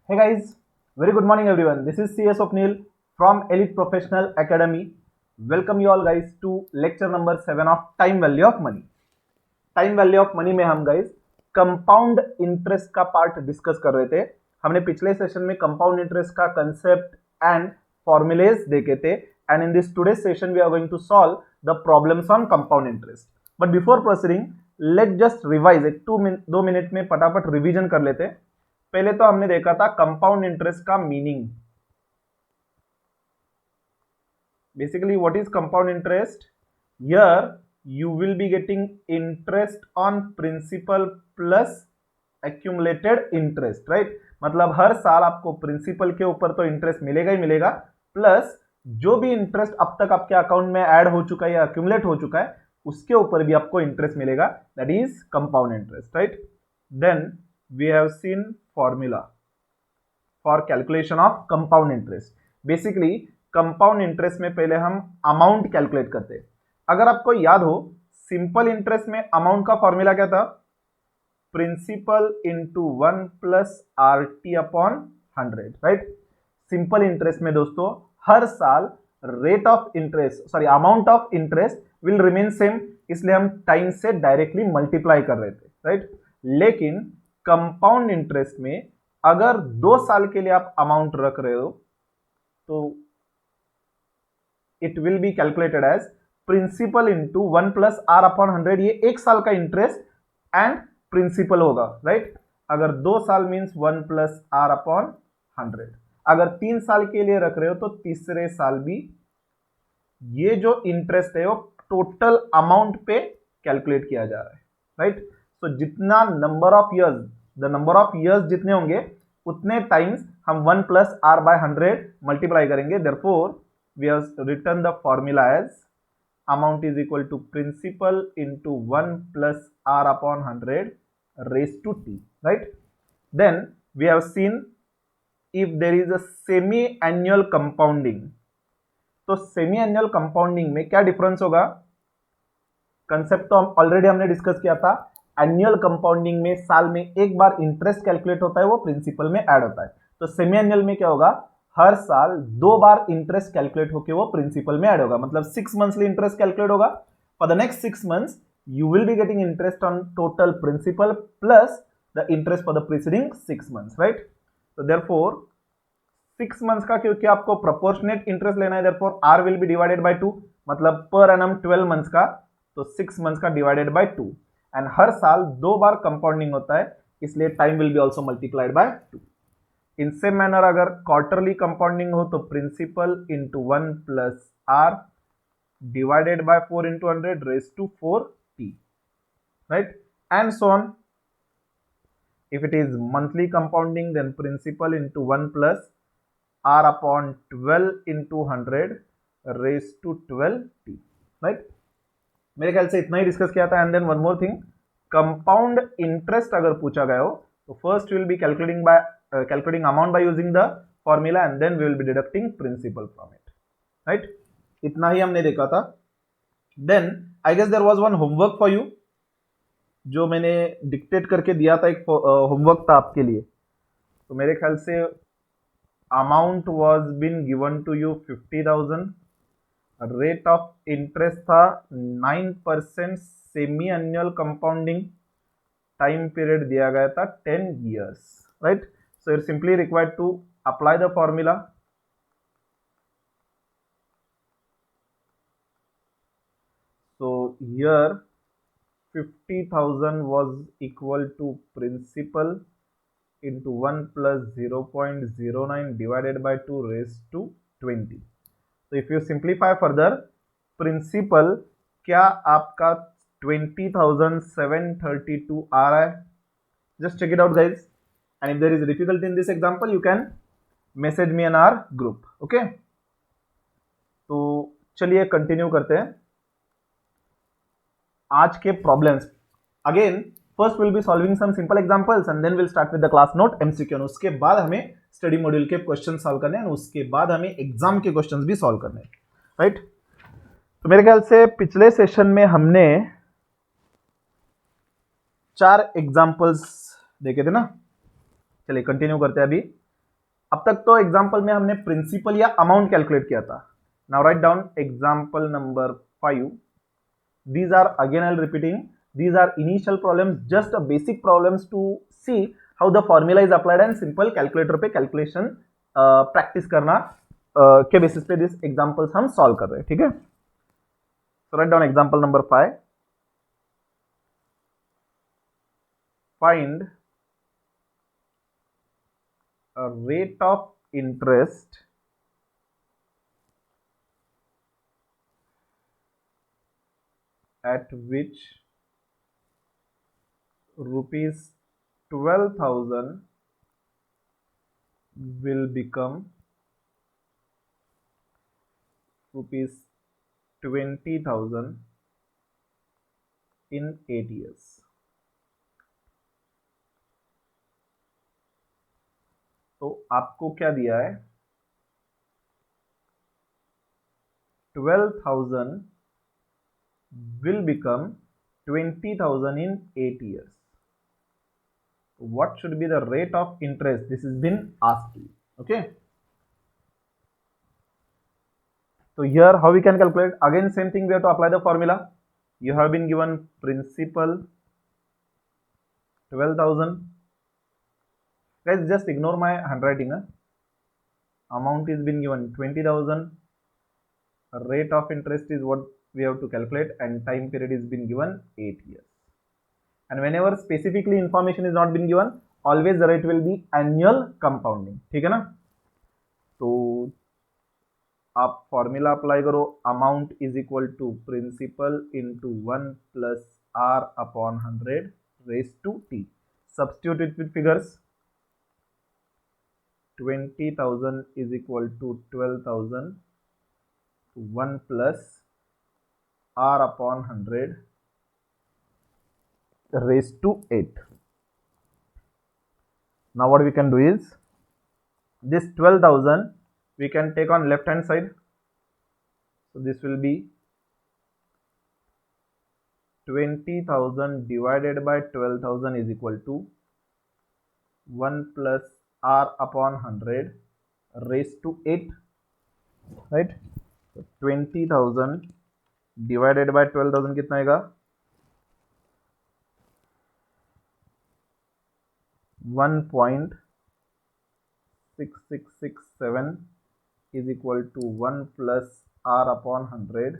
Hey guys, very good morning everyone. This is CS Opnil from Elite Professional Academy. Welcome you all guys to lecture number 7 of Time Value of Money. Time value of money में हम guys compound interest का part discuss कर रहे थे। हमने पिछले session में compound interest का कंसेप्ट एंड फॉर्मुलेज देखे थे and in this today session we are going to solve the problems on compound interest. But before proceeding let just revise एक 2 मिनट में फटाफट रिवीजन कर लेते। पहले तो हमने देखा था कंपाउंड इंटरेस्ट का meaning. Basically what is compound interest? Here you will be getting interest on principal plus accumulated interest, right? मतलब हर साल आपको प्रिंसिपल के ऊपर तो इंटरेस्ट मिलेगा ही मिलेगा, प्लस जो भी इंटरेस्ट अब तक आपके अकाउंट में ऐड हो चुका है या अक्यूमुलेट हो चुका है उसके ऊपर भी आपको इंटरेस्ट मिलेगा, that is compound interest, right? Then we have seen formula for calculation of compound interest. Basically compound interest में पहले हम अमाउंट कैलकुलेट करते हैं। अगर आपको याद हो सिंपल इंटरेस्ट में अमाउंट का फॉर्मूला क्या था? Principal into 1 plus RT upon 100, right? Simple interest में दोस्तों हर साल rate of interest amount of interest will remain same, इसलिए हम टाइम से डायरेक्टली मल्टीप्लाई कर रहे थे, राइट? लेकिन कंपाउंड इंटरेस्ट में अगर 2 साल के लिए आप अमाउंट रख रहे हो तो it will be calculated as principal into 1 plus R upon 100। ये 1 साल का इंटरेस्ट एंड प्रिंसिपल होगा, राइट? अगर 2 साल मींस 1 प्लस R अपॉन 100। अगर 3 साल के लिए रख रहे हो तो तीसरे साल भी ये जो इंटरेस्ट है वो टोटल अमाउंट पे कैलकुलेट किया जा रहा है, राइट? तो जितना नंबर ऑफ ईयर्स जितने होंगे उतने टाइम्स हम 1 प्लस R बाय 100 मल्टीप्लाई करेंगे। Therefore we have written the formula as amount is equal to principal into 1 plus R upon 100 raised to T, right? Then we have seen if there is a semi-annual compounding, तो semi-annual compounding में क्या difference होगा? Concept तो already हमने discuss किया था। Annual compounding में साल में एक बार इंटरेस्ट कैलकुलेट होता है, वो प्रिंसिपल में ऐड होता है। तो सेमी एनुअल में क्या होगा? हर साल 2 बार इंटरेस्ट कैलकुलेट होकर वो प्रिंसिपल में ऐड होगा, मतलब 6 मंथली इंटरेस्ट कैलकुलेट होगा। For the next 6 months you will be getting interest on total principal plus the interest for the preceding 6 months, right? तो देयरफॉर 6 मंथ्स का क्योंकि आपको प्रोपोर्शनेट इंटरेस्ट लेना है, therefore R will be divided by 2, मतलब per annum 12 months का, तो 6 months का डिवाइडेड बाय 2। एंड हर साल 2 बार कंपाउंडिंग होता है, इसलिए time will be also multiplied by 2। In same manner अगर क्वार्टरली कंपाउंडिंग हो तो principal into 1 plus R divided by 4 into 100 raise to 4T, right? And so on. If it is monthly compounding then principal into 1 plus R upon 12 into 100 raise to 12T, right? मेरे ख्याल से इतना ही discuss किया था। And then one more thing, compound interest अगर पूछा गया हो तो first will B calculating amount by using the formula and then we will be deducting principal from it, right? इतना ही हमने देखा था। then I guess there was one homework for you जो मैंने डिक्टेट करके दिया था, एक होमवर्क था आपके लिए। तो मेरे ख्याल से amount was been given to you 50,000, rate of interest था 9% semi annual compounding, time period दिया गया था 10 years, right? So you're simply required to apply the formula. So here 50,000 was equal to principal into 1 plus 0.09 divided by 2 raised to 20. So if you simplify further, principal क्या आपका 20,732 आ रहा है? Just check it out guys. And if there is difficulty in this example, you can message me in our group, okay? तो चलिए continue करते हैं आज के problems. Again first will be solving some simple examples and then will start with the class note MCQ। उसके बाद हमें study module के क्वेश्चन सॉल्व करने हैं, उसके बाद हमें एग्जाम के क्वेश्चंस भी सॉल्व करने हैं, राइट? तो मेरे ख्याल से पिछले सेशन में हमने 4 एग्जांपल्स देखे थे ना। चलिए कंटिन्यू करते हैं अभी। अब तक तो एग्जाम्पल में हमने प्रिंसिपल या अमाउंट कैलकुलेट किया था. Now write down example number 5. These are again I'll repeating. These are initial problems, just a basic problems to see how the formula is applied and simple calculator पे calculation practice करना के basis पे this examples हम solve कर रहे हैं. ठीक है. So write down example number 5. Find a rate of interest at which rupees 12,000 will become rupees 20,000 in 8 years. तो आपको क्या दिया है? 12,000 will become 20,000 in 8 years. What should be the rate of interest? This has been asked you. Okay. So here how we can calculate? Again same thing, we have to apply the formula. You have been given principal 12,000. Guys, just ignore my handwriting. Amount is been given 20,000. Rate of interest is what we have to calculate, and time period is been given 8 years. And whenever specifically information is not been given, always the rate will be annual compounding. ठीक है ना? तो आप formula apply करो. Amount is equal to principal into 1 plus are upon 100 raise to T. Substitute it with figures. 20,000 is equal to 12,000. 1 plus r upon 100 raised to 8. Now what we can do is, this 12,000 we can take on left hand side. So this will be 20,000 divided by 12,000 is equal to 1 plus r upon 100 raised to 8, right? So 20,000 divided by 12,000 कितना आएगा? 1.6667 is equal to 1 plus r upon 100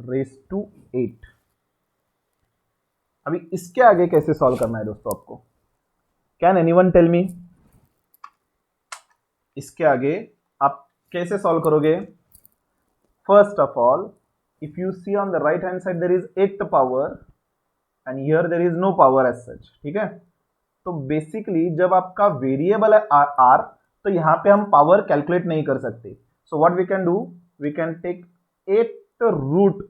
raised to 8. अभी इसके आगे कैसे solve करना है दोस्तों आपको? Can anyone tell me? इसके आगे आप कैसे सॉल्व करोगे? First of all, if you see on the right hand side there is 8th power and here there is no power as such. ठीक है. तो बेसिकली जब आपका वेरिएबल है आर, तो यहां पे हम पावर कैलकुलेट नहीं कर सकते. So what we can do, we can take 8th root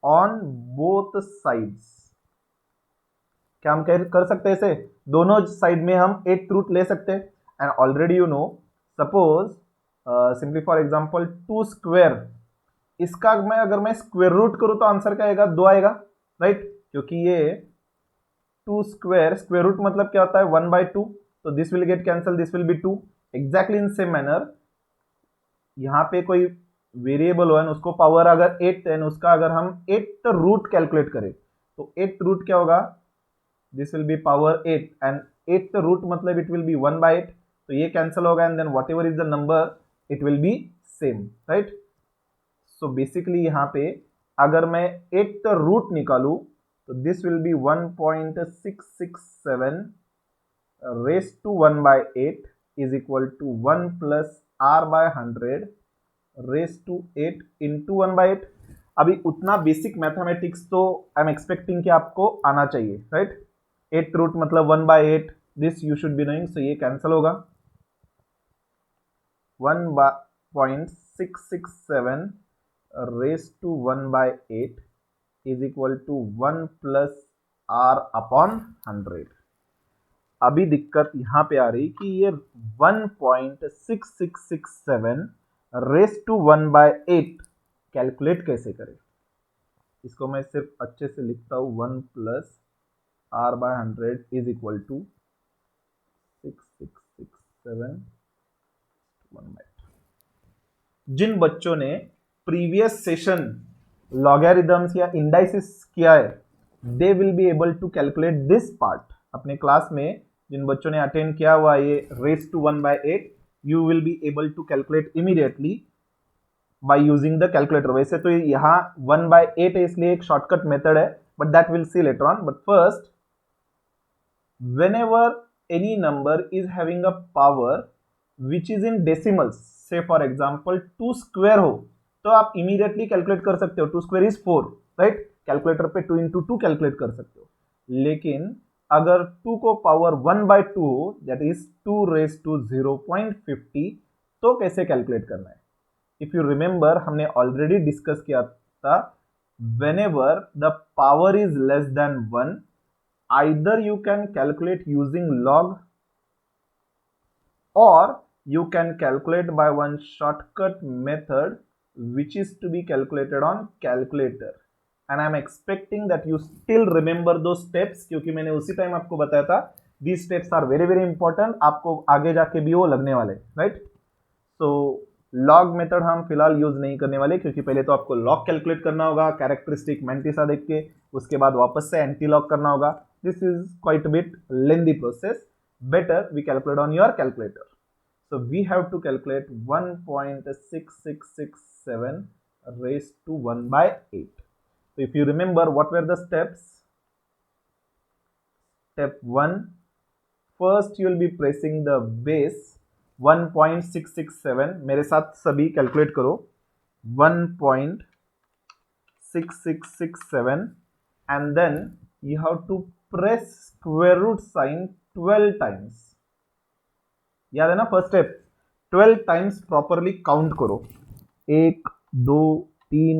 on both sides. क्या हम कर सकते हैं इसे? दोनों साइड में हम 8th रूट ले सकते हैं. And already you know, suppose simply for example 2 square, इसका अगर मैं स्क्वायर रूट करूं तो आंसर क्या आएगा? 2 आएगा, राइट? क्योंकि ये 2 स्क्वायर, स्क्वायर रूट मतलब क्या होता है? 1/2. तो this will get cancel, this will B 2. Exactly in same manner यहाँ पे कोई वेरिएबल हो उसको पावर अगर 8 है, उसका अगर हम 8th रूट कैलकुलेट करें तो 8th रूट क्या होगा? This will be power 8 and 8th root मतलब इट विल बी 1/8. तो ये कैंसिल होगा and then whatever is the number it will be same, right? So basically यहाँ पे अगर मैं 8th रूट निकालू तो this will be 1.667 raise to 1/8 is equal to 1 plus r by 100 raise to 8 into 1/8. अभी उतना basic mathematics तो I am expecting कि आपको आना चाहिए, राइट? 8th रूट मतलब 1/8, this you should be knowing. So ये कैंसिल होगा. 1.667 raise to 1/8 is equal to 1 plus r upon 100. अभी दिक्कत यहां पे आ रही कि ये 1.6667 रेज टू 1/8 कैलकुलेट कैसे करें. इसको मैं सिर्फ अच्छे से लिखता हूं. 1 plus r by 100 is equal to 666 जिन बच्चों ने प्रीवियस सेशन लॉगरिथम्स या इंडाइसिस किया है, they will be able to calculate this part. अपने क्लास में जिन बच्चों ने अटेंड किया हुआ ये raise to 1/8, you will be able to calculate immediately by using the calculator. वैसे तो यहाँ 1/8 है इसलिए एक शॉर्टकट मेथड है, but that will see later on. But first, whenever any number is having a power which is in decimals, say for example 2 square हो, तो आप immediately कैलकुलेट कर सकते हो. 2 square is 4, राइट. कैलकुलेटर पे 2 into 2 calculate कर सकते हो. लेकिन अगर 2 को पावर 1/2 हो, दैट इज 2 raised to 0.50, तो कैसे कैलकुलेट करना है? इफ यू रिमेंबर, हमने ऑलरेडी डिस्कस किया था, whenever the power is less than 1, either you can calculate using log or you can calculate by one shortcut method which is to be calculated on calculator. And I am expecting that you still remember those steps, क्योंकि मैंने उसी time आपको बताया था these steps are very very important. आपको आगे जाके भी वो लगने वाले, राइट. तो लॉग मेथड हम फिलहाल यूज नहीं करने वाले, क्योंकि पहले तो आपको लॉग कैलकुलेट करना होगा कैरेक्टरिस्टिक मैंटिसा देख के, उसके बाद वापस से एंटी लॉग करना होगा. This is quite a bit lengthy process. Better we calculate on your calculator. So we have to calculate 1.6667 raised to 1/8. So if you remember, what were the steps? Step 1, first you will be pressing the base 1.667. मेरे साथ सभी calculate करो. 1.6667 and then you have to press square root sign 12 times. याद है ना first step? 12 times properly count करो. 1 2 3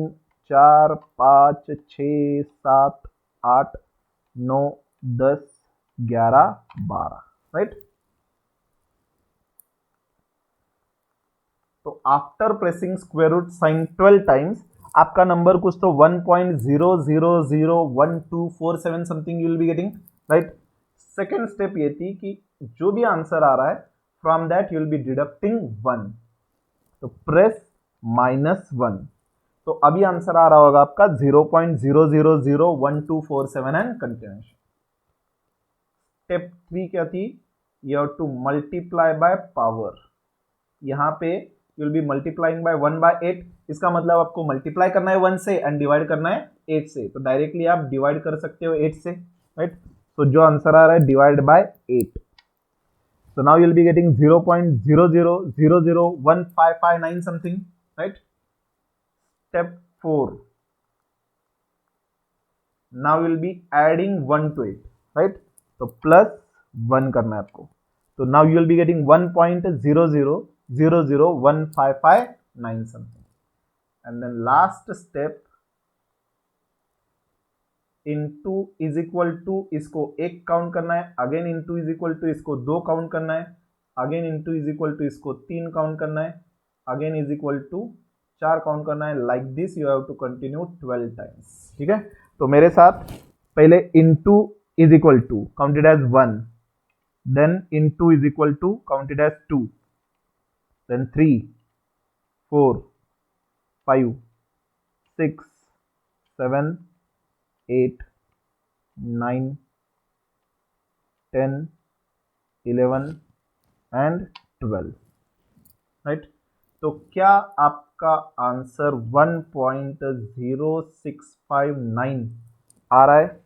4 5 6 7 8 9 10 11 12, right. तो after pressing square root sign 12 times आपका नंबर कुछ तो 1.0001247 something you will be getting, right. Second step ये थी कि जो भी आंसर आ रहा है from that you will be deducting 1. तो प्रेस -1. तो अभी आंसर आ रहा होगा आपका 0.0001247 एंड कंटिन्यूएशन. स्टेप 3 क्या थी? You have to multiply by power. यहाँ पे you will B multiplying by 1/8. इसका मतलब आपको मल्टीप्लाई करना है 1 से एंड डिवाइड करना है 8 से. तो डायरेक्टली आप डिवाइड कर सकते हो 8 से, राइट. तो जो आंसर आ रहा है divide by 8. So now you will be getting 0.0000155 something, right? Step 4. Now you will be adding 1 to it, right? So plus 1 करना है आपको. So now you will be getting 1.0000155 something. And then last step, into is equal to इसको 1 count करना है, again into is equal to इसको 2 count करना है, again into is equal to इसको 3 काउंट करना है, again is equal to 4 count करना है. Like this you have to continue 12 times. ठीक है. तो मेरे साथ पहले into is equal to counted as 1, then into is equal to counted as 2, then 3 4 5 6 7 8 9 10 11 and 12, right. तो क्या आपका आंसर 1.0659 आ रहा है?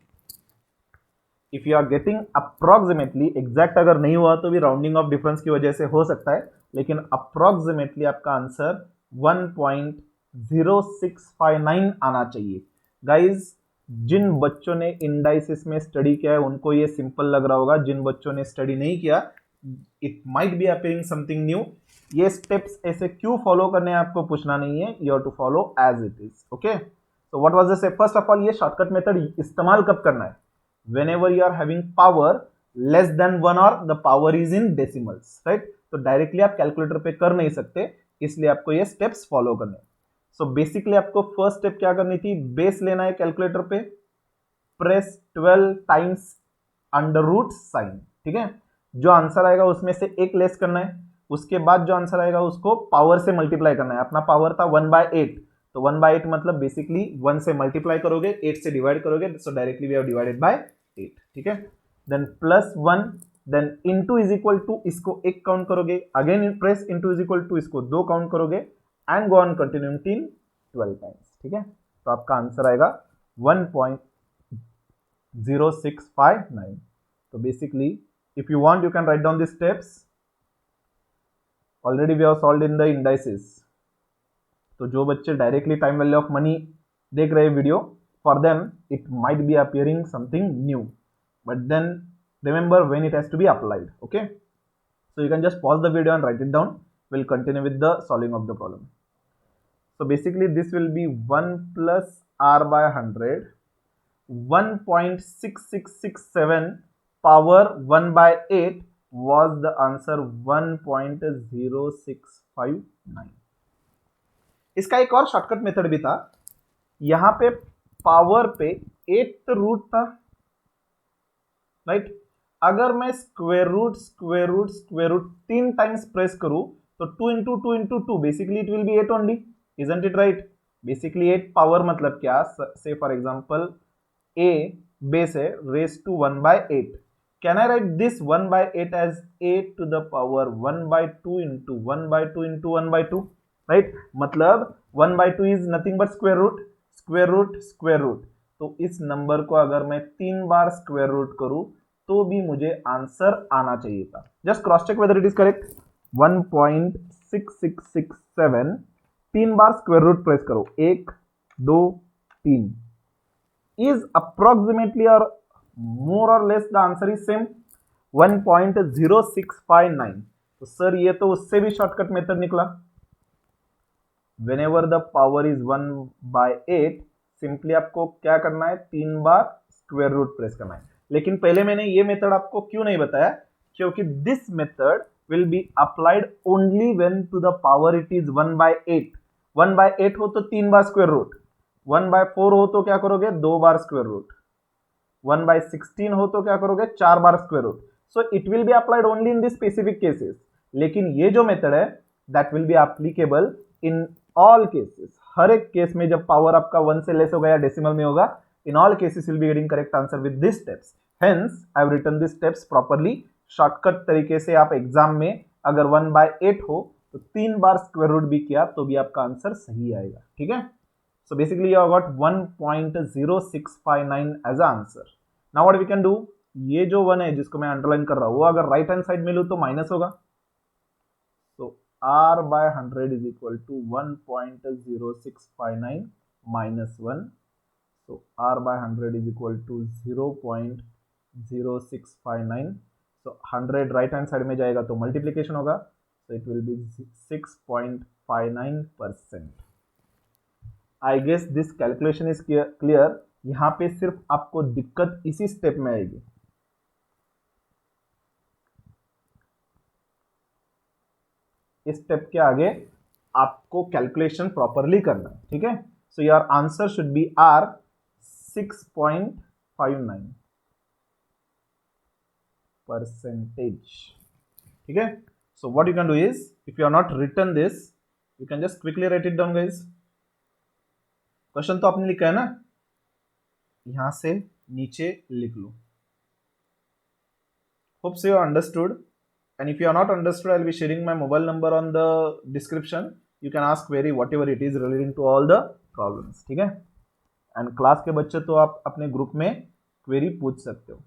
If you are getting approximately, exact अगर नहीं हुआ तो भी राउंडिंग ऑफ डिफरेंस की वजह से हो सकता है, लेकिन अप्रोक्सीमेटली आपका आंसर 1.0659 आना चाहिए. गाइज, जिन बच्चों ने इंडाइसिस में स्टडी किया है उनको ये सिंपल लग रहा होगा. जिन बच्चों ने स्टडी नहीं किया, it might be appearing something new. ये स्टेप्स ऐसे क्यों फॉलो करने हैं आपको पूछना नहीं है, you have to follow as it is. Okay. So what was the step? First of all, ये शॉर्टकट मेथड इस्तेमाल कब करना है? Whenever you are having power less than 1 और the power is in decimals, right. तो directly आप calculator पे कर नहीं सकते, इसलिए आपको ये स्टेप्स फॉलो करने हैं. सो बेसिकली आपको फर्स्ट स्टेप क्या करनी थी? बेस लेना है कैलकुलेटर पे, press 12 times under root sign. ठीक है. जो आंसर आएगा उसमें से एक लेस करना है, उसके बाद जो आंसर आएगा उसको पावर से मल्टीप्लाई करना है। अपना पावर था 1/8, तो 1/8 मतलब बेसिकली 1 से मल्टीप्लाई करोगे, 8 से डिवाइड करोगे, so directly we have divided by 8, ठीक है। Then +1, then into is equal to, इसको एक काउंट करोगे, again press into is equal to, इसको 2 काउंट करोगे, and go on continuing till 12 times, ठीक है। तो आपका आंसर आएगा 1.0659। तो basically if you want you can write down the steps, already we have solved in the indices। तो जो बच्चे directly time value of money देख रहे video, for them it might be appearing something new, but then remember when it has to be applied, okay। so you can just pause the video and write it down, we'll continue with the solving of the problem। so basically this will be 1 plus r by 100, 1.6667 power 1/8 was the answer 1.0659। इसका एक और shortcut method भी था, यहां पे power पे 8th root था, right. अगर मैं स्क्वायर रूट 3 टाइम्स प्रेस करूं तो 2 into 2 into 2 basically it will B 8 only, isn't it right. Basically 8 power मतलब क्या, से फॉर एग्जांपल a base है raised to 1/8, can I write this 1/8 as a to the power 1/2 into 1/2 into 1/2, right। मतलब 1/2 is nothing but square root। तो इस number को अगर मैं 3 बार स्क्वायर रूट करूं तो भी मुझे आंसर आना चाहिए था। Just cross check whether it is correct. 1.6667 3 बार स्क्वायर रूट प्रेस करो, 1 2 3, is approximately or more or less the answer is same 1.0659। तो सर ये तो उससे भी शॉर्टकट मेथड निकला। whenever the power is 1/8 simply आपको क्या करना है, 3 बार स्क्वायर रूट प्रेस करना है। लेकिन पहले मैंने ये मेथड आपको क्यों नहीं बताया, क्योंकि this method will be applied only when to the power it is 1/8। 1/8 हो तो 3 बार स्क्वायर रूट, 1/4 हो तो क्या करोगे, 2 बार स्क्वायर रूट, 1/16 हो तो क्या करोगे, 4 बार square root. So it will be applied only in this specific cases. लेकिन ये जो मेथड है that will be applicable in all cases. हर एक केस में जब पावर आपका 1 से लेस होगा या डेसिमल में होगा, in all cases will be getting correct answer with this steps. Hence I have written this steps properly. Shortcut तरीके से आप एग्जाम में अगर 1/8 हो तो 3 बार स्क्वायर रूट भी किया तो भी आपका आंसर सही आएगा, ठीक है। So basically you have got 1.0659 as an answer। Now what we can do, ये जो 1 है जिसको मैं अंडरलाइन कर रहा हूं वो अगर राइट हैंड साइड में लूं तो माइनस होगा। So r/100 is equal to 1.0659 minus 1। So r/100 is equal to 0.0659। So 100 right hand side में जाएगा तो मल्टीप्लीकेशन होगा, so it will be 6.59%। I guess this calculation is clear. यहां पे सिर्फ आपको दिक्कत इसी स्टेप में आएगी। इस स्टेप के आगे आपको कैलकुलेशन प्रॉपरली करना है, ठीक है। So your answer should be R 6.59%, ठीक है। So what you can do is, if you are not written this you can just quickly write it down guys. Question तो आपने लिखा है ना, यहां से नीचे लिख लो। Hope so you understood, and if you are not understood I will be sharing my mobile number on the description. You can ask query what ever it is relating to all the problems, ठीक है। And class के बच्चे तो आप अपने group में query पूछ सकते हो।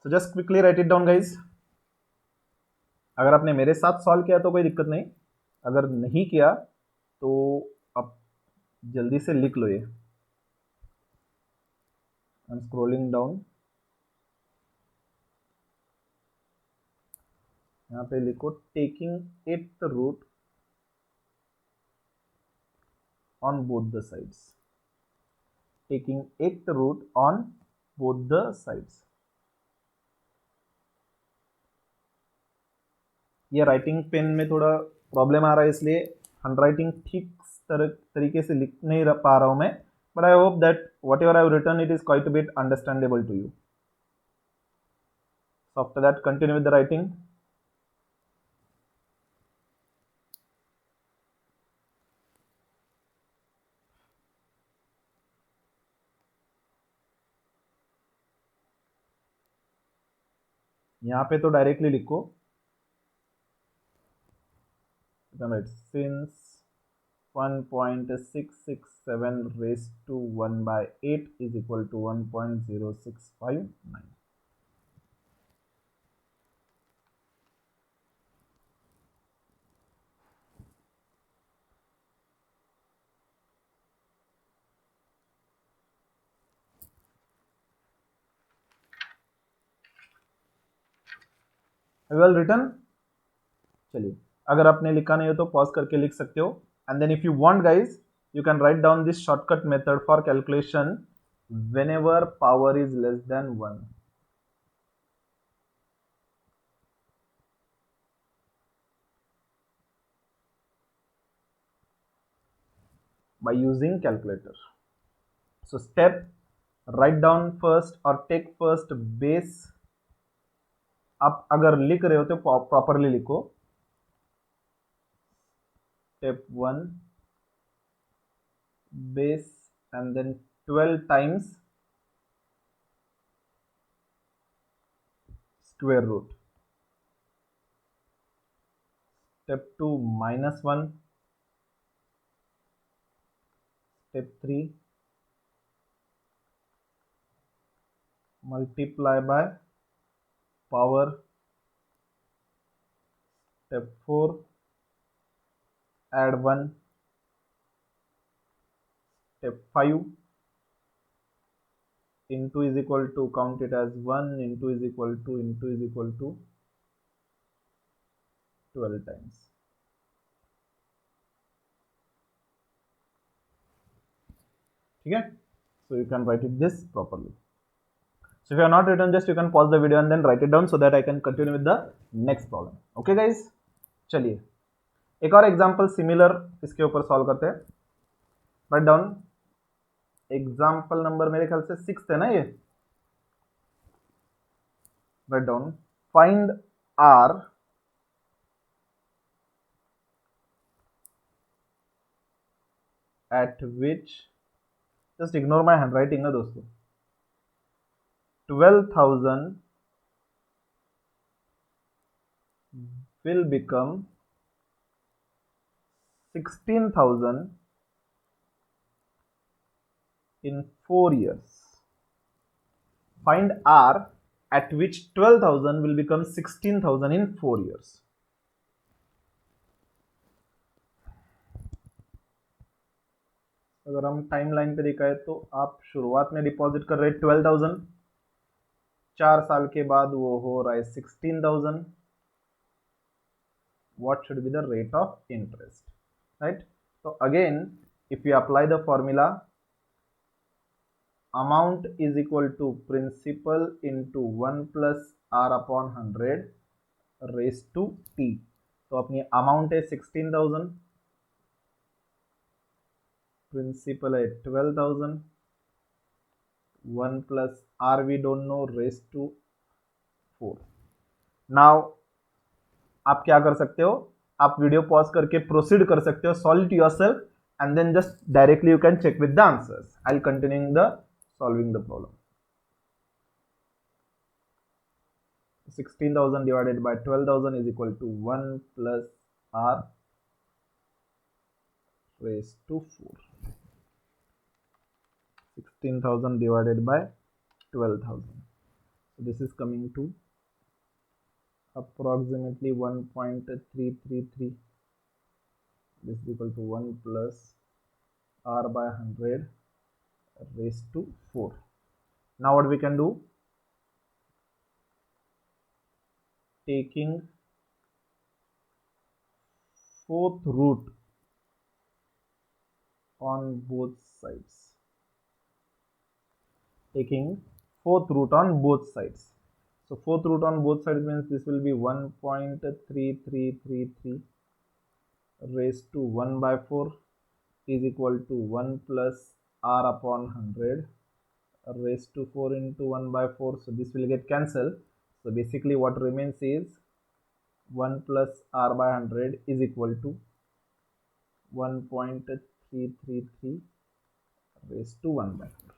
So just quickly write it down guys. अगर आपने मेरे साथ सॉल्व किया तो कोई दिक्कत नहीं, अगर नहीं किया तो आप जल्दी से लिख लो ये। आई एम स्क्रॉलिंग डाउन, यहाँ पे लिखो taking 8th root on both the sides, taking 8th root on both the sides. ये राइटिंग पेन में थोड़ा प्रॉब्लम आ रहा है इसलिए हैंडराइटिंग ठीक तरीके से लिख नहीं पा रहा हूं मैं, but I hope that whatever I have written it is quite a bit understandable to you. So after that, continue with the writing. यहाँ पे तो डायरेक्टली लिखो, right, since 1.667 raised to 1 by 8 is equal to 1.0659. Well written. चलिए, अगर आपने लिखा नहीं हो तो पॉज करके लिख सकते हो, and then if you want guys you can write down this shortcut method for calculation whenever power is less than 1. By using calculator. So step, write down first or take first base. आप अगर लिख रहे हो तो properly लिखो। Step 1 base and then 12 times square root. Step 2 -1. Step 3 multiply by power. Step 4 add 1. Step 5 into is equal to, count it as 1 into is equal to into is equal to 12 times. ठीक है? So you can write it this properly. So if you have not written, just you can pause the video and then write it down so that I can continue with the next problem. Okay guys? चलिए एक और example similar इसके ऊपर solve करते हैं। Write down example number, मेरे ख्याल से 6 है ना ये। Write down, find R at which, just ignore my handwriting ना दोस्तों, 12,000 will become 16,000 in 4 years. Find R at which 12,000 will become 16,000 in 4 years. अगर हम टाइम लाइन पे देखा है तो आप शुरुआत में डिपॉजिट कर रहे हैं 12,000, 4 साल के बाद वो हो रहा है 16,000. What should be the rate of interest, right? So again, if we apply the formula, amount is equal to principal into 1 plus r upon 100 raised to t. तो अपनी अमाउंट है 16,000, प्रिंसिपल है 12,000, 1 plus r we don't know raised to 4. Now आप क्या कर सकते हो, आप वीडियो पॉज करके प्रोसीड कर सकते हो, solve it yourself and then just directly you can check with the answers. I will continuing the solving the problem. 16,000 divided by 12,000 is equal to 1 plus r raised to 4. 16,000 divided by 12,000. So this is coming to approximately 1.333. This is equal to 1 plus r by 100 raised to 4. Now what we can do, taking 4th root on both sides. Taking 4th root on both sides. So 4th root on both sides means this will be 1.3333 raised to 1 by 4 is equal to 1 plus r upon 100 raised to 4 into 1 by 4. So this will get cancelled. So basically what remains is 1 plus r by 100 is equal to 1.333 raise to 1 by 4।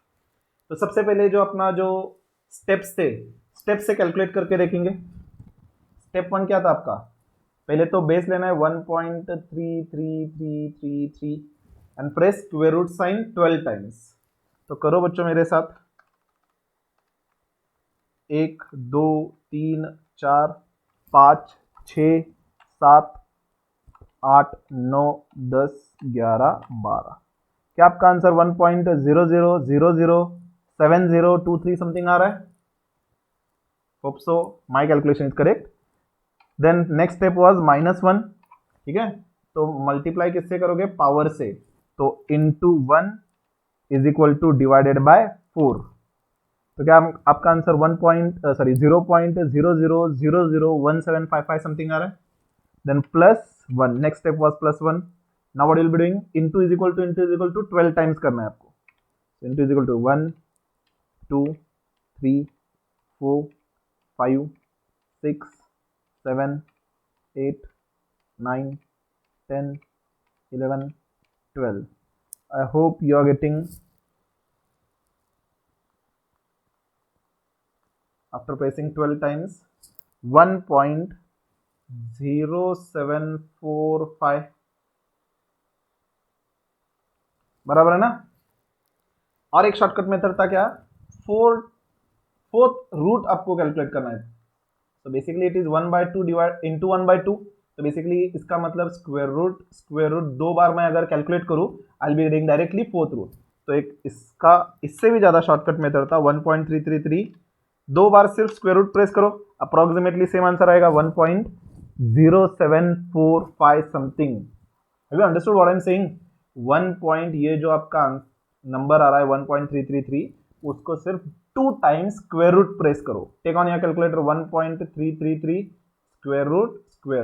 तो सबसे पहले जो अपना जो steps थे, step से calculate करके देखेंगे। स्टेप 1 क्या था आपका, पहले तो बेस लेना है 1.3333 and press square root sign 12 times. तो करो बच्चों मेरे साथ, 1 2 3 4 5 6 7 8 9 10 11 12। क्या आपका आंसर 1.00007023 समथिंग आ रहा है? Hope so, my calculation is correct. Then next step was -1, ठीक है, तो मल्टीप्लाई किससे करोगे, पावर से, तो into 1 is equal two divided by 4। तो क्या आपका आंसर 0.00001755 समथिंग आ रहा है। Then +1, next step was +1। Now what will be doing, into is equal to 12 times करना है आपको। Into is equal to 1 2 3 4 5 6 7 8 9 10 11 12। I hope you are getting, after pressing 12 times, 1.0745 बराबर है ना। और एक शॉर्टकट मेथड था क्या, फोर्थ रूट आपको कैलकुलेट करना है। तो basically it is 1/2 divide into 1/2। तो बेसिकली इसका मतलब स्क्वायर रूट 2 बार मैं अगर कैलकुलेट करूं, I will be getting directly fourth root. तो एक इसका इससे भी ज्यादा शॉर्टकट मेथड था 1.333, 2 बार सिर्फ स्क्वायर रूट प्रेस करो, अप्रोक्सीमेटली सेम आंसर आएगा 1.0745 something. Have you understood what I am saying? 1 point, ये जो आपका नंबर आ रहा है 1.333, उसको सिर्फ 2 टाइम्स स्क्वायर रूट प्रेस करो। Take on your calculator, 1.333 square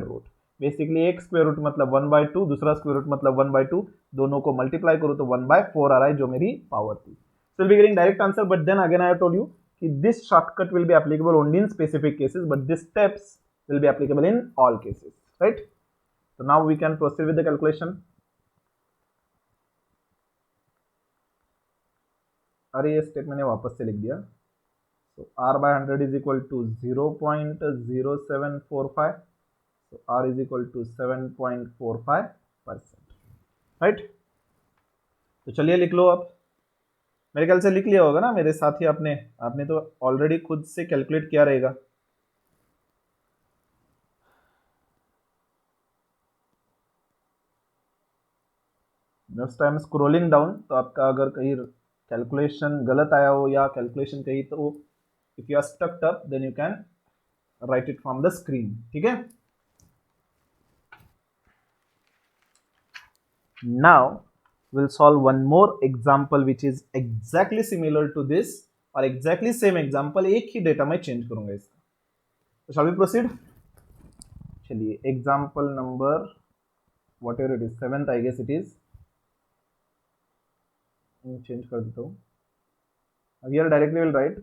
root. Basically एक स्क्वायर रूट मतलब 1/2, दूसरा स्क्वायर रूट मतलब 1/2, दोनों को मल्टीप्लाई करो तो 1/4 आ रहा है, जो मेरी पावर थी। So will be getting direct answer, but then again I have told you कि this shortcut will be applicable only in specific cases, but this steps will be applicable in all cases, right? So now we can proceed with the calculation. अरे ये step मैंने वापस से लिख दिया। So r by 100 is equal to 0.0745. So r is equal to 7.45%, right? तो चलिए लिख लो अब। मेरे ख्याल से लिख लिया होगा ना मेरे साथ ही, आपने तो ऑलरेडी खुद से कैलकुलेट किया रहेगा। नेक्स्ट टाइम स्क्रोलिंग डाउन, तो आपका अगर कहीं कैलकुलेशन गलत आया हो या कैलकुलेशन कहीं, तो if you are stucked up then you can write it from the screen, ठीक है। Now we'll solve one more example which is exactly similar to this, और exactly same example, एक ही डेटा में चेंज करूंगा इसका। तो shall we proceed? चलिए, example number whatever it is, 7th I guess it is, change कर देता हूँ। अब here directly will write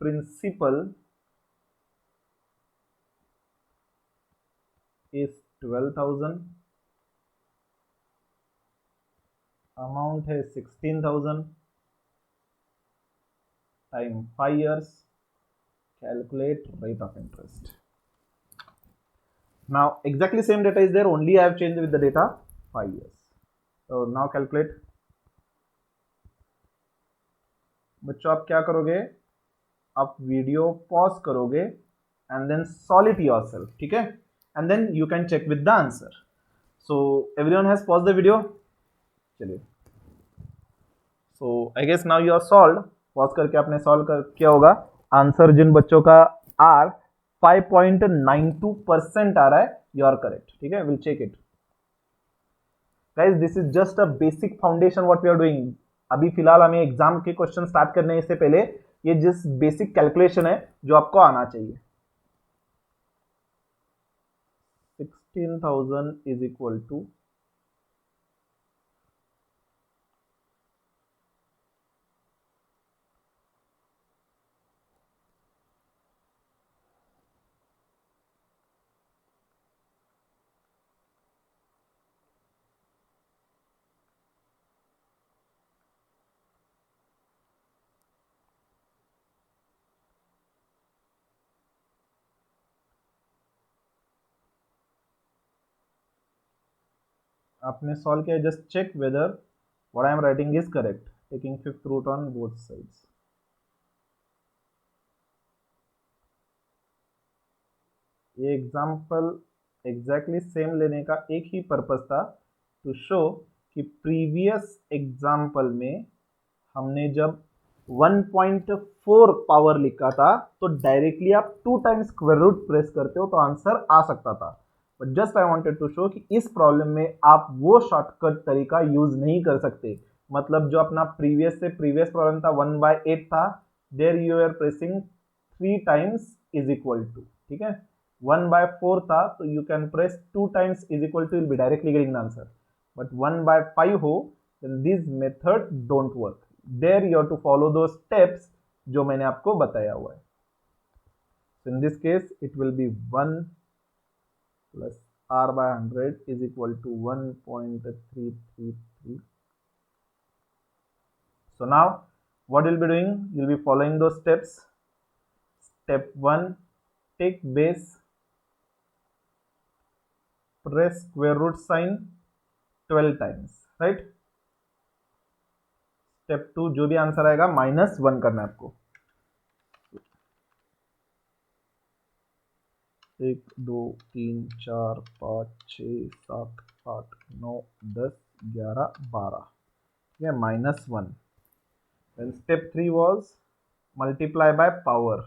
principal is 12,000, amount है 16,000, time 5 years, calculate rate of interest. Now exactly same data is there, only I have changed with the data 5 years. So now calculate. बच्चों आप क्या करोगे, आप वीडियो पॉज करोगे and then solve it yourself, ठीक है, and then you can check with the answer. So everyone has pause the video. चलिए, so I guess now you are solve. Pause करके आपने सॉल्व कर किया होगा। आंसर जिन बच्चों का आर 5.92% आ रहा है, यू आर करेक्ट, ठीक है, will check it. Guys this is just a basic foundation what we are doing. अभी फिलहाल हमें एग्जाम के क्वेश्चन स्टार्ट करने से पहले ये जिस बेसिक कैलकुलेशन है जो आपको आना चाहिए। 16,000 इज इक्वल टू आपने सॉल्व किया, just check whether what I am writing is correct, taking fifth root on both sides. ये एग्जाम्पल एग्जैक्टली सेम लेने का एक ही पर्पस था, टू शो कि प्रीवियस एग्जाम्पल में हमने जब 1.4 पावर लिखा था तो डायरेक्टली आप 2 टाइम्स स्क्वायर रूट प्रेस करते हो तो आंसर आ सकता था। But just I wanted to show कि इस प्रॉब्लम में आप वो शॉर्टकट तरीका यूज नहीं कर सकते। मतलब जो अपना प्रीवियस प्रॉब्लम था 1/8 था, there you are pressing 3 times is equal to, ठीक है। 1/4 था तो you can press 2 times is equal to, will be directly getting the answer. But 1/5 हो then this method don't work, there you have to follow those steps जो मैंने आपको बताया हुआ है। so in this case it will be 1 plus r by 100 is equal to 1.333। so now what you'll be doing, you'll be following those steps। step 1, take base, press square root sign 12 times, right। step 2 जो भी answer आएगा -1 करना है आपको। 1 2 3 4 5 6 7 8 9 10 11 12, ठीक है, -1। then step 3 was multiply by power,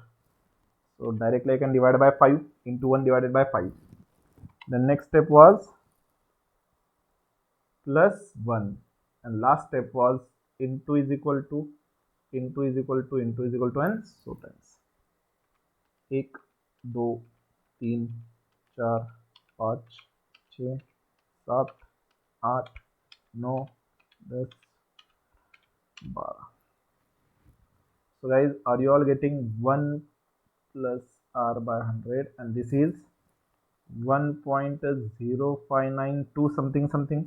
so directly I can divide by 5 into 1 divided by 5। the next step was plus 1 and last step was into is equal to into is equal to into is equal to and so times 1 2 3 4 5 6 7 8 9 10 12। so guys, are you all getting 1 plus r by 100 and this is 1.0592 something something।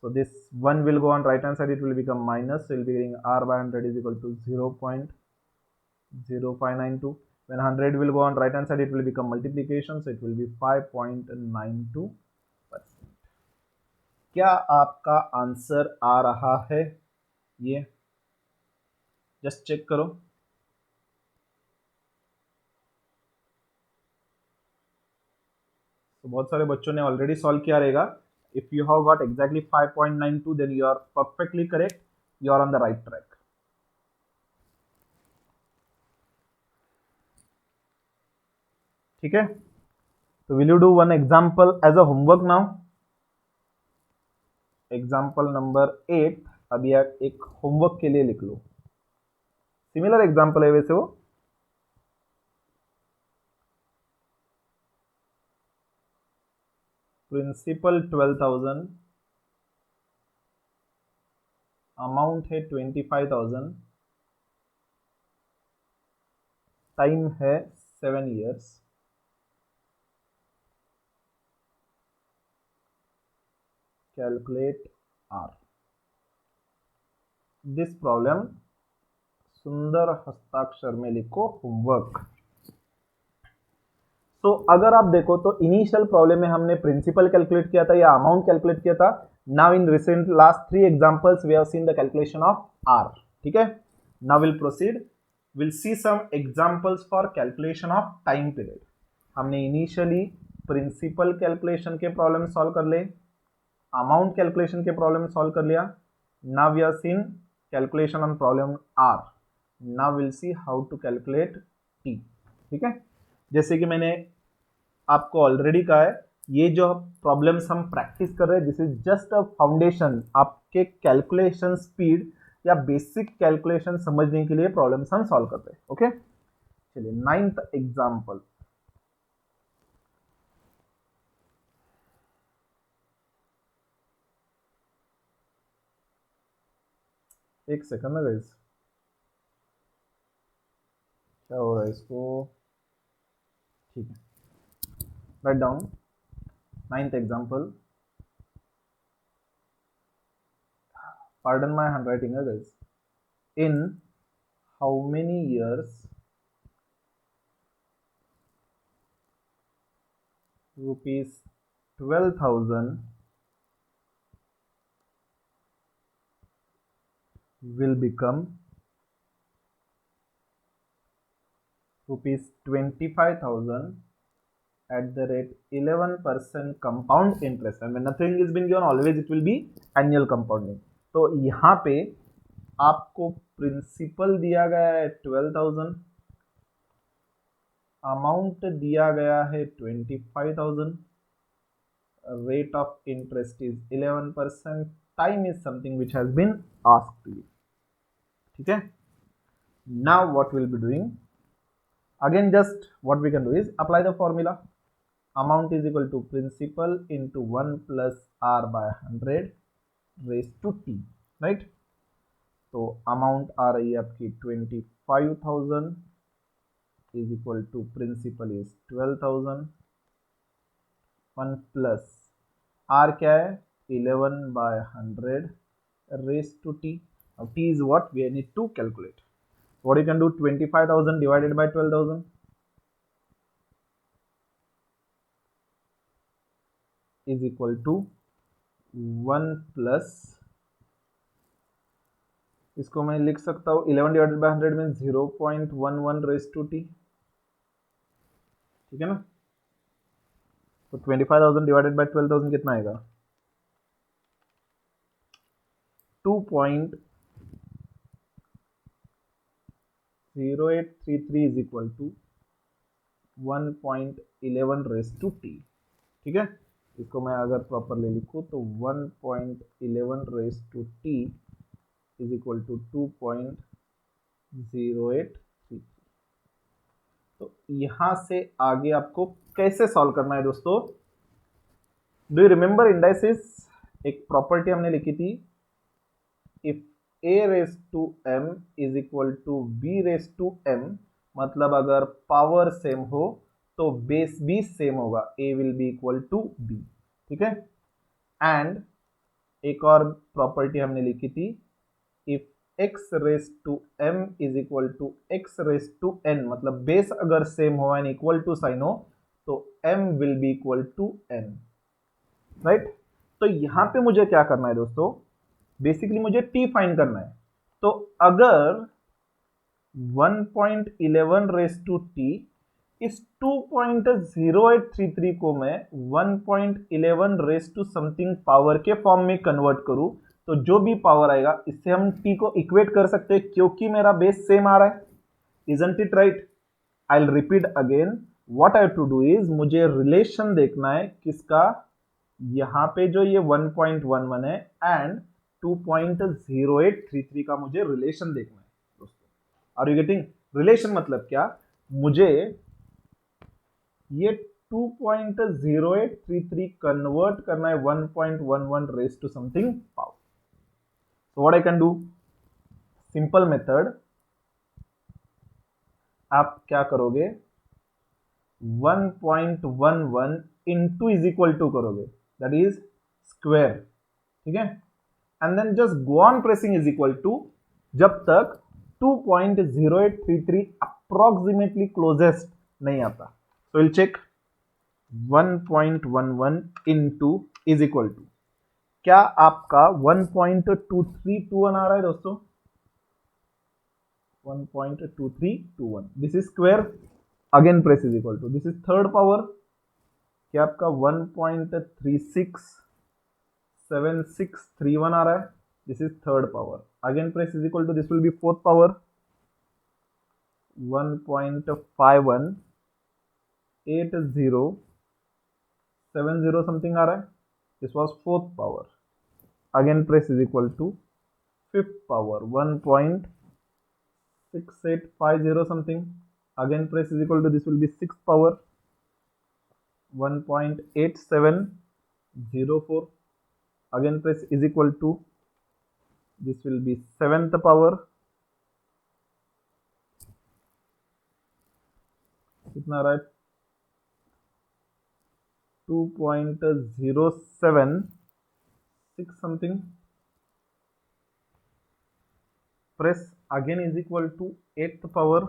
so this 1 will go on right hand side, it will become minus, so you'll be getting r by 100 is equal to 0.0592। when 100 will go on right hand side, it will become multiplication, so it will be 5.92%। क्या आपका answer आ रहा है? ये just check करो। तो बहुत सारे बच्चों ने ऑलरेडी सॉल्व किया रहेगा। If you have got exactly 5.92 then you are perfectly correct, you are on the right track. ठीक है, तो will you do one example as a homework now. Example number 8 अभी आप एक होमवर्क के लिए लिख लो। सिमिलर एग्जाम्पल है वैसे वो। प्रिंसिपल 12,000, अमाउंट है 25,000, टाइम है 7 years, calculate R. This problem सुंदर हस्ताक्षर में लिखो होमवर्क। तो अगर आप देखो तो इनिशियल प्रॉब्लम में हमने प्रिंसिपल कैलकुलेट किया था या अमाउंट कैलकुलेट किया था। Now in recent last 3 examples we have seen the calculation of R. ठीक है, now will proceed, will see some examples for calculation of time period. हमने इनिशियली प्रिंसिपल कैलकुलेशन के problem solve कर ले, amount calculation के problem solve कर लिया। Now we have seen calculation on problem R. Now will see how to calculate T. ठीक है, जैसे कि मैंने आपको ऑलरेडी कहा है, ये जो प्रॉब्लम्स हम प्रैक्टिस कर रहे हैं this is just a foundation. आपके कैलकुलेशन स्पीड या बेसिक कैलकुलेशन समझने के लिए प्रॉब्लम्स हम सॉल्व करते हैं। ओके, चलिए 9th एग्जाम्पल। एक सेकंड में गाइस, क्या हो रहा है इसको। ठीक है, write down 9th example. Pardon my handwriting, guys. In how many years rupees 12,000 will become ₹25,000 at the rate 11% compound interest, and when nothing is been given always it will be annual compounding. तो यहाँ पे आपको principal दिया गया है 12,000, amount दिया गया है 25,000, rate of interest is 11%, time is something which has been asked to you. ठीक है, now what we'll be doing, again just what we can do is apply the formula. Amount is equal to principal into 1 plus r by 100 raised to t, right? तो amount आ रही है आपकी 25,000 is equal to principal is 12,000, 1 plus r क्या है 11 by 100 raised to t. Now t is what we need to calculate. What you can do, 25,000 divided by 12,000 is equal to 1 plus, इसको मैं लिख सकता हूँ 11 divided by 100 mean 0.11 raise to T, ठीक है ना? तो 25,000 डिवाइडेड बाय 12,000 कितना आएगा 2.0833 is equal to 1.11 raise to T, ठीक है? इसको मैं अगर प्रॉपरली लिखूँ तो 1.11 raise to T is equal to 2.0833। तो यहां से आगे आपको कैसे सॉल्व करना है दोस्तों? Do you remember indices? एक प्रॉपर्टी हमने लिखी थी, if a raise to m is equal to b raise to m, मतलब अगर पावर सेम हो तो बेस भी सेम होगा, a will be equal to b, ठीक है? एंड एक और प्रॉपर्टी हमने लिखी थी, if x raise to m is equal to x raise to n, मतलब बेस अगर सेम हो एंड इक्वल टू साइन हो तो m will be equal to n, right? तो यहां पे मुझे क्या करना है दोस्तों, बेसिकली मुझे t फाइंड करना है। तो अगर 1.11 रेज टू t इस 2.0833 को मैं 1.11 रेज टू समथिंग पावर के फॉर्म में कन्वर्ट करूं तो जो भी पावर आएगा इससे हम t को इक्वेट कर सकते हैं, क्योंकि मेरा बेस सेम आ रहा है, isn't it right? I will repeat again, what I have to do is, मुझे रिलेशन देखना है किसका, यहां पे जो ये 1.11 है एंड 2.0833 का मुझे रिलेशन देखना है दोस्तों। Are you getting? रिलेशन मतलब क्या, मुझे ये 2.0833 कन्वर्ट करना है 1.11 raise to something power. So what I can do, simple method, आप क्या करोगे 1.11 इंटू इज इक्वल टू करोगे, दैट इज स्क्वायर, ठीक है? And then just go on pressing is equal to जब तक 2.0833 अप्रोक्सीमेटली क्लोजेस्ट नहीं आता। तो will check 1.11 into is equal to, क्या आपका 1.2321 आ रहा है दोस्तों? 1.2321, this is square, again press is equal to, this is third power, क्या आपका 1.367631 आ रहा है, this is third power, again press is equal to, this will be fourth power, 1.518070 something आ रहा है, this was fourth power, again press is equal to fifth power, 1.6850 something, again press is equal to, this will be sixth power, 1.8704, again press is equal to, this will be seventh power, कितना रहा है 2.076 something, press again is equal to 8th power,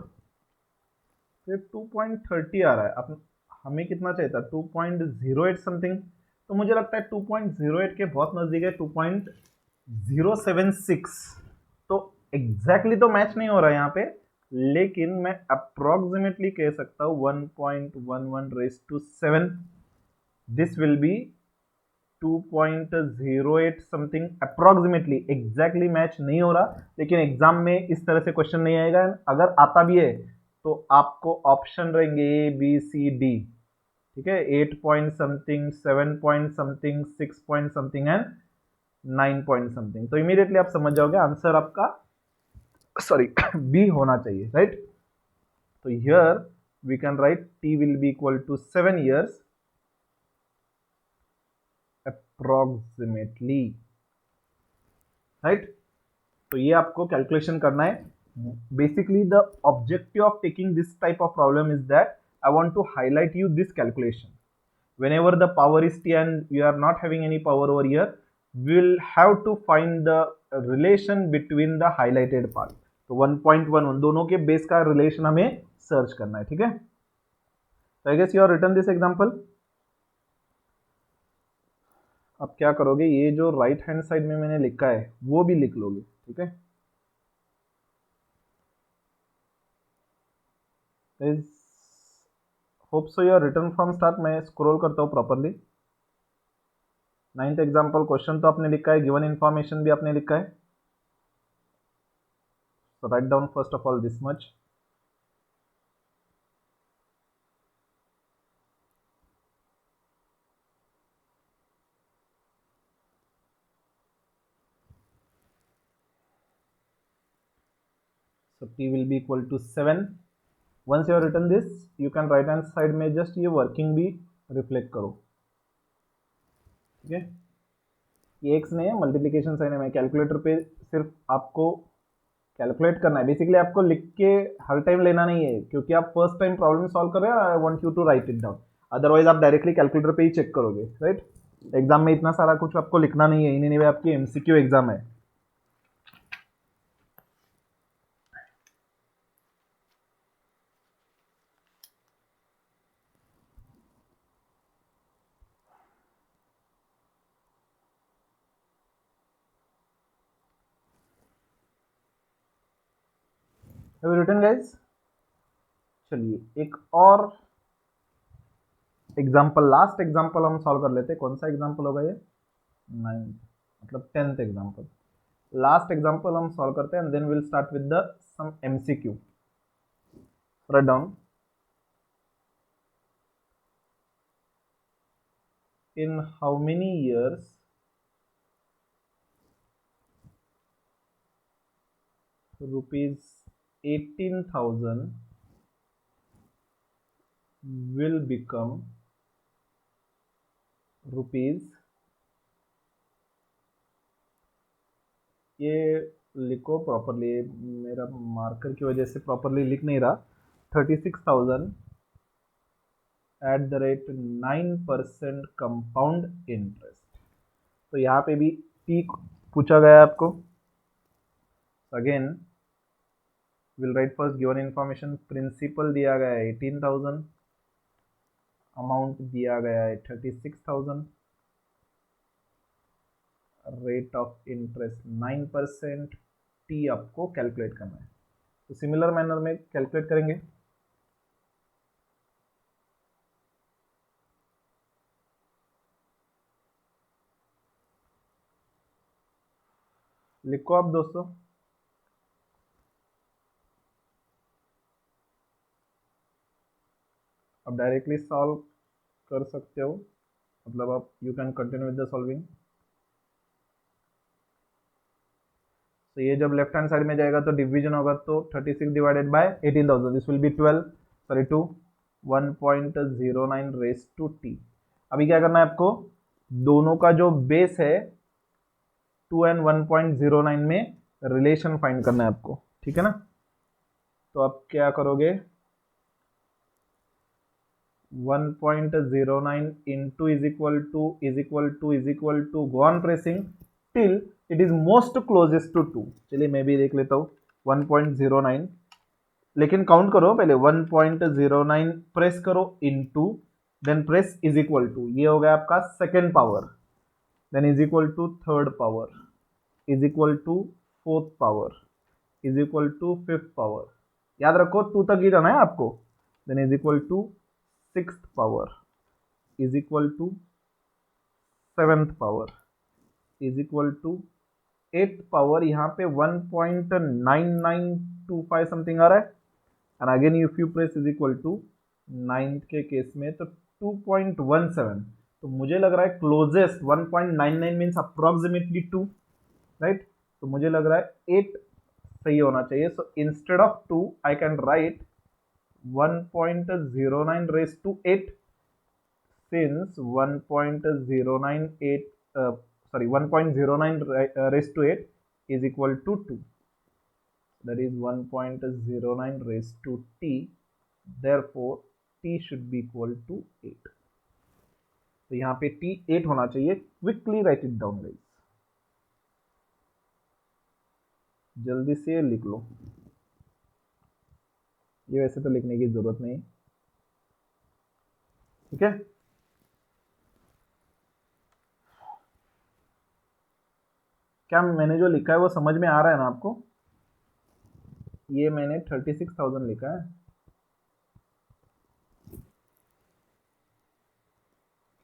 फिर 2.30 आ रहा है, अब हमें कितना चाहिए था 2.08 समथिंग, तो मुझे लगता है 2.08 के बहुत नजदीक है 2.076, तो एग्जैक्टली तो मैच नहीं हो रहा है यहाँ पे, लेकिन मैं अप्रोक्सीमेटली कह सकता हूँ 1.11 raise to 7, this will be 2.08 something approximately. Exactly match नहीं हो रहा, लेकिन एग्जाम में इस तरह से क्वेश्चन नहीं आएगा। अगर आता भी है तो आपको ऑप्शन रहेंगे ए बी सी डी, ठीक है, 8 point something, 7 point something, 6 point something and 9 point something. तो इमीडिएटली आप समझ जाओगे आंसर आपका सॉरी बी होना चाहिए, राइट। तो here we can write t will be equal to 7 years approximately, right. तो ये आपको कैलकुलेशन करना है। Basically the objective of taking this type of problem is that I want to highlight you this calculation. whenever the power is t and we are not having any power over here, we will have to find the relation between the highlighted part. तो 1.1 उन दोनों के base का relation हमें search करना है, ठीक है। तो I guess you are written this example. अब क्या करोगे, ये जो राइट हैंड साइड में मैंने लिखा है वो भी लिख लोगे, ठीक है। Hope so you are written from start. मैं स्क्रॉल करता हूँ प्रॉपरली। 9th एग्जाम्पल क्वेश्चन तो आपने लिखा है, गिवन इंफॉर्मेशन भी आपने लिखा है। So write down first of all this much. So t will be equal to 7. Once you have written this, you can right hand side में just ये working भी reflect करो, ठीक है। ये x नहीं है, मल्टीप्लीकेशन साइन है। मैं कैलकुलेटर पे सिर्फ आपको कैलकुलेट करना है। बेसिकली आपको लिख के हर टाइम लेना नहीं है, क्योंकि आप फर्स्ट टाइम प्रॉब्लम सॉल्व कर रहे हो। I want you to write it down, otherwise आप डायरेक्टली कैलकुलेटर पे ही चेक करोगे, राइट। एग्जाम में इतना सारा कुछ आपको लिखना नहीं है, इन्हीं आपकी एमसीक्यू एग्जाम है। Have you written guys? चलिए एक और एग्जाम्पल, लास्ट एग्जाम्पल हम सॉल्व कर लेते हैं। कौन सा एग्जाम्पल होगा ये? 9th मतलब 10th एग्जाम्पल। लास्ट एग्जाम्पल हम सॉल्व करते हैं and then will start with the some MCQ. Right down. In how many years ₹18,000 will become rupees, ये लिखो प्रॉपरली, मेरा मार्कर की वजह से प्रॉपरली लिख नहीं रहा। 36,000 @9% कंपाउंड इंटरेस्ट। तो यहाँ पे भी टी पूछा गया है आपको। Again will write first given information. Principal दिया गया है 18,000, अमाउंट दिया गया है 36,000, रेट ऑफ इंटरेस्ट 9%, टी आपको कैलकुलेट करना है। तो सिमिलर मैनर में कैलकुलेट करेंगे। लिखो आप दोस्तों। अब डायरेक्टली सॉल्व कर सकते हो, मतलब आप you can continue with the solving. तो ये जब लेफ्ट हैंड साइड में जाएगा तो डिवीजन होगा, तो 36 divided by 18,000, this will be 1.09 raise to t. अभी क्या करना है आपको, दोनों का जो बेस है 2 and 1.09 में रिलेशन फाइंड करना है आपको, ठीक है ना। तो आप क्या करोगे, 1.09 into is equal to go on pressing till it is most closest to 2। चलिए मैं भी देख लेता हूँ 1.09, लेकिन काउंट करो पहले। 1.09 प्रेस करो into, then press is equal to, ये हो गया आपका second power, then is equal to third power, is equal to fourth power, is equal to 5th power, याद रखो 2 तक ही जाना है आपको, then is equal to 6th power is equal to 7th power is equal to 8th power, यहाँ पे 1.9925 something आ रहा है, and again if you press is equal to 9th के केस में तो 2.17, तो मुझे लग रहा है क्लोजेस्ट 1.99 मीन्स अप्रोक्सीमेटली 2, राइट, तो मुझे लग रहा है 8 सही होना चाहिए। So instead of 2 I can write 1.09 raise to 8, since 1.098 1.09 raised to 8 is equal to 2, that is 1.09 raised to t, therefore t should be equal to 8। तो यहाँ पे t 8 होना चाहिए। Quickly write it down guys, जल्दी से लिख लो, ये वैसे तो लिखने की जरूरत नहीं, ठीक है। क्या मैंने जो लिखा है वो समझ में आ रहा है ना आपको? ये मैंने 36,000 लिखा है,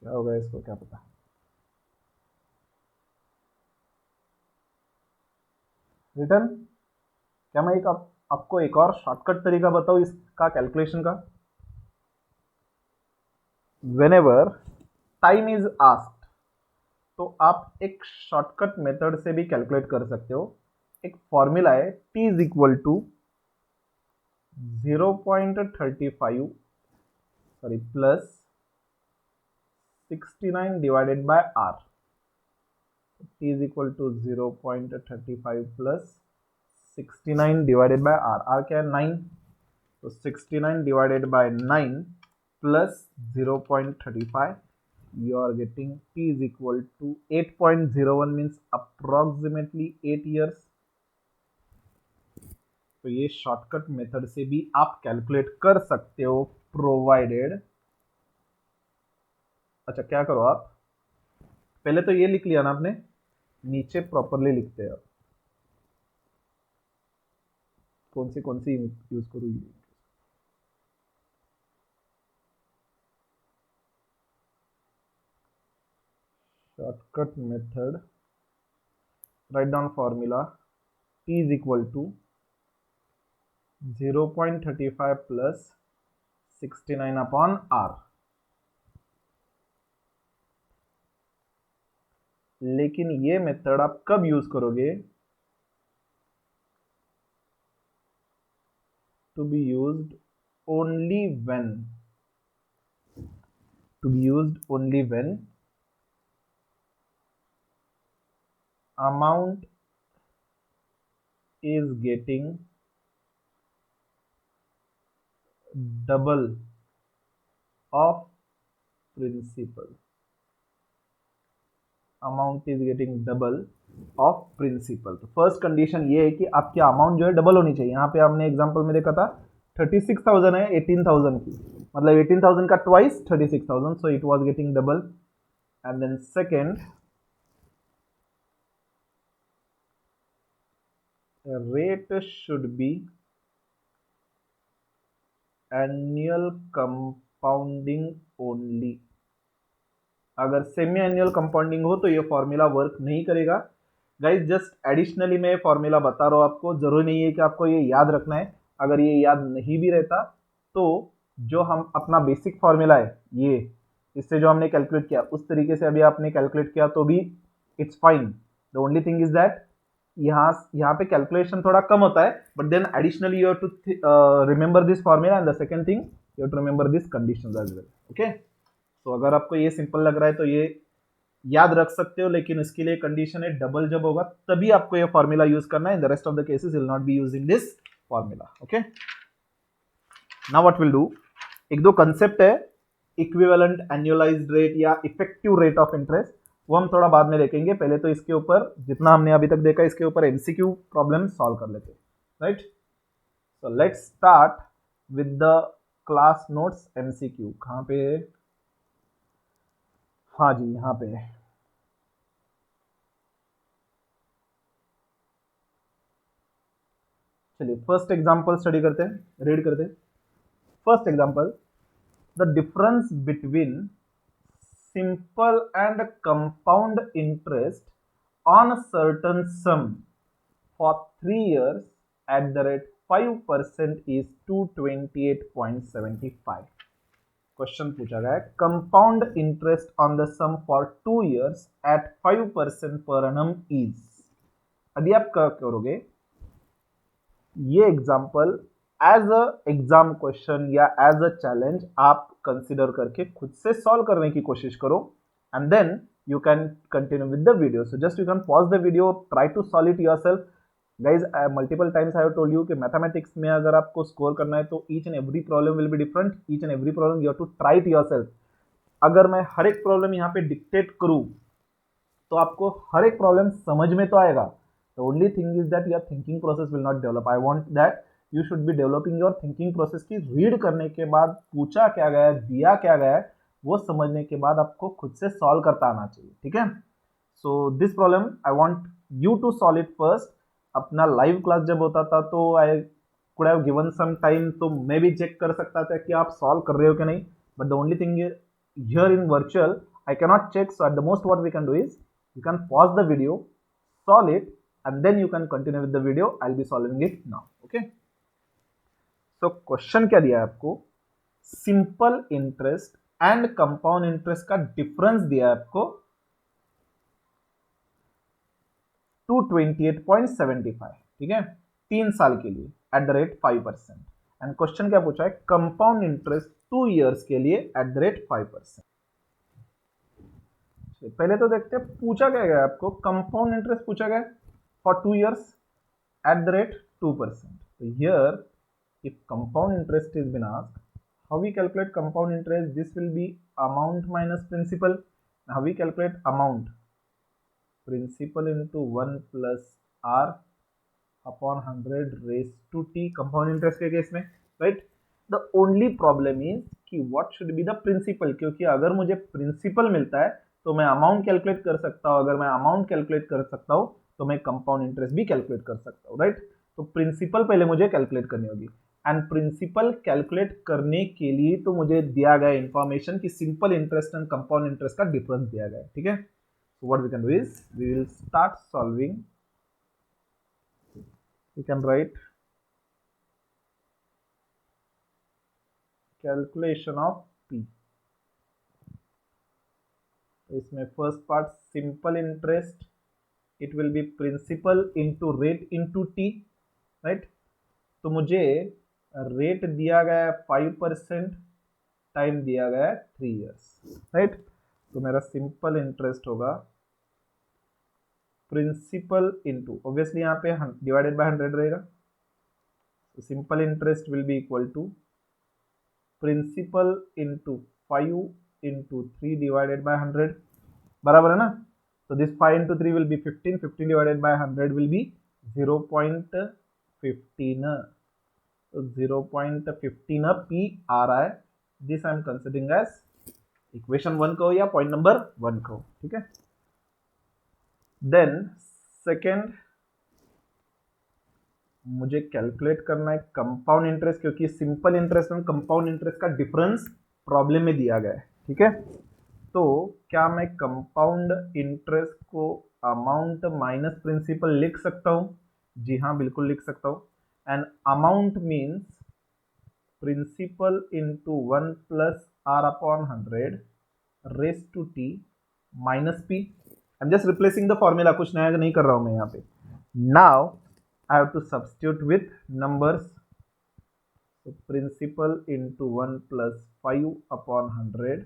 क्या होगा इसको क्या पता। रिटर्न, क्या मैं आपको एक और शॉर्टकट तरीका बताऊं इसका कैलकुलेशन का? व्हेनेवर टाइम इज आस्क्ड, तो आप एक शॉर्टकट मेथड से भी कैलकुलेट कर सकते हो। एक फॉर्मूला है t is equal to 0.35 sorry plus 69 divided by r, t is equal to 0.35 plus 69 divided by r, r क्या है 9, तो 69 divided by 9 plus 0.35, you are getting t is equal to 8.01 means approximately 8 years। तो ये shortcut method से भी आप calculate कर सकते हो, प्रोवाइडेड, अच्छा क्या करो आप पहले तो ये लिख लिया ना आपने, नीचे प्रॉपरली लिखते हैं कौन सी यूज करूँ, shortcut method, write down formula t is equal to 0.35 plus 69 upon r। लेकिन ये मेथड आप कब यूज करोगे? To be used only when, to be used only when amount is getting double of principal, amount is getting double of principal. तो first condition ये है कि आपकी अमाउंट जो है डबल होनी चाहिए। यहाँ पे आपने एग्जांपल में देखा था 36,000 है 18,000 की, मतलब 18,000 का twice 36,000, so it was getting double. And then second, rate should be annual compounding only। अगर सेमी एनुअल कंपाउंडिंग हो तो ये फॉर्मूला वर्क नहीं करेगा। गाइस जस्ट एडिशनली मैं फॉर्मूला बता रहा हूँ आपको, जरूरी नहीं है कि आपको ये याद रखना है। अगर ये याद नहीं भी रहता तो जो हम अपना बेसिक फॉर्मूला है ये, इससे जो हमने कैलकुलेट किया उस तरीके से अभी आपने कैलकुलेट किया तो भी it's fine. The only thing is that यहाँ पे कैलकुलेशन थोड़ा कम होता है, but then additionally you have to remember this formula and the second thing you have to remember this conditions as well. Okay, तो अगर आपको ये सिंपल लग रहा है तो ये याद रख सकते हो, लेकिन इसके लिए कंडीशन है डबल जब होगा तभी आपको ये फॉर्मूला यूज करना है। In the rest of the cases will not be using this formula. Okay, now what will do, एक दो कंसेप्ट है इक्विवेलेंट एनुअलाइज्ड रेट या इफेक्टिव रेट ऑफ इंटरेस्ट, वो हम थोड़ा बाद में देखेंगे। पहले तो इसके ऊपर जितना हमने अभी तक देखा इसके ऊपर एमसीक्यू प्रॉब्लम सॉल्व कर लेते हैं, right. So let's start with the class notes MCQ. कहाँ पे है? हाँ जी, यहाँ पे है। चलिए फर्स्ट एग्जांपल स्टडी करते हैं, रीड करते हैं. First example, the difference between simple and compound interest on a certain sum for 3 years at the rate 5% is 228.75. Question पूछा गया है compound interest on the sum for 2 years at 5% per annum is. अभी आप क्या करोगे, ये example as a exam question या as a challenge आप कंसिडर करके खुद से सॉल्व करने की कोशिश करो and then you can continue with the video. So just you can pause the video, try to solve it yourself. Guys, multiple times I have told you कि mathematics में अगर आपको score करना है तो each and every problem will be different. Each and every problem you have to try it yourself. अगर मैं हर एक प्रॉब्लम यहाँ पे डिक्टेट करूँ तो आपको हर एक प्रॉब्लम समझ में तो आएगा. The only thing is that your thinking process will not develop. I want that you should be developing your thinking process की रीड करने के बाद पूछा क्या गया है, दिया क्या गया है, वो समझने के बाद आपको खुद से सॉल्व करता आना चाहिए. ठीक है. So this problem I want you to solve it first. अपना लाइव क्लास जब होता था तो I could have given some time, तो मैं भी चेक कर सकता था कि आप सॉल्व कर रहे हो कि नहीं. But the only thing here in virtual I cannot check. So at the most what we can do is you can pause the video, solve it, and then you can continue with the video. I'll be solving it now. Okay. So question क्या दिया है आपको, simple interest and compound interest का difference दिया है आपको 228.75. ठीक है, 3 साल के लिए eight the rate 5%. And question क्या पूछा है, कंपाउंड इंटरेस्ट 2 years के लिए एट द रेट 5%. पहले तो देखते हैं पूछा क्या गया आपको, कंपाउंड इंटरेस्ट पूछा गया for 2 years at the rate 2%. तो here if compound interest is been asked, how we calculate compound interest, this will be amount minus principal. How we calculate amount, principal into 1 plus r upon 100 raise to t, compound interest के case में, right. The only problem is कि what should be the principal, क्योंकि अगर मुझे principal मिलता है तो मैं अमाउंट कैलकुलेट कर सकता हूं. अगर मैं अमाउंट कैलकुलेट कर सकता हूं तो मैं कंपाउंड इंटरेस्ट भी कैलकुलेट कर सकता हूं, राइट. तो प्रिंसिपल पहले मुझे कैलकुलेट करनी होगी एंड प्रिंसिपल कैलकुलेट करने के लिए तो मुझे दिया गया इंफॉर्मेशन कि simple interest and compound interest का डिफरेंस दिया गया है. ठीक है. So what we can do is we will start solving. We can write calculation of P. इसमें first part simple interest, it will be principal into rate into t, right. तो मुझे rate दिया गया है 5%, टाइम दिया गया है 3 years, right. तो मेरा सिंपल इंटरेस्ट होगा प्रिंसिपल इनटू, ऑब्वियसली यहाँ पे डिवाइडेड बाय 100 रहेगा. तो simple interest will be equal to principal into 5 into 3 divided by 100, बराबर है ना. तो this 5 into 3 will be 15, 15 divided by 100 will be 0.15. तो 0.15 P आ रहा है. This I am considering as equation 1 कहो या पॉइंट नंबर 1 कहो. ठीक है. देन सेकेंड मुझे कैलकुलेट करना है कंपाउंड इंटरेस्ट, क्योंकि सिंपल इंटरेस्ट और कंपाउंड इंटरेस्ट का डिफरेंस प्रॉब्लम में दिया गया है. ठीक है. तो क्या मैं कंपाउंड इंटरेस्ट को अमाउंट माइनस प्रिंसिपल लिख सकता हूं? जी हाँ, बिल्कुल लिख सकता हूं. And amount means principal into 1 plus r upon 100 raise to t minus p. I am just replacing the formula, कुछ नया नहीं कर रहा हूं मैं यहाँ पे. Now I have to substitute with numbers. So principal into 1 plus 5 upon 100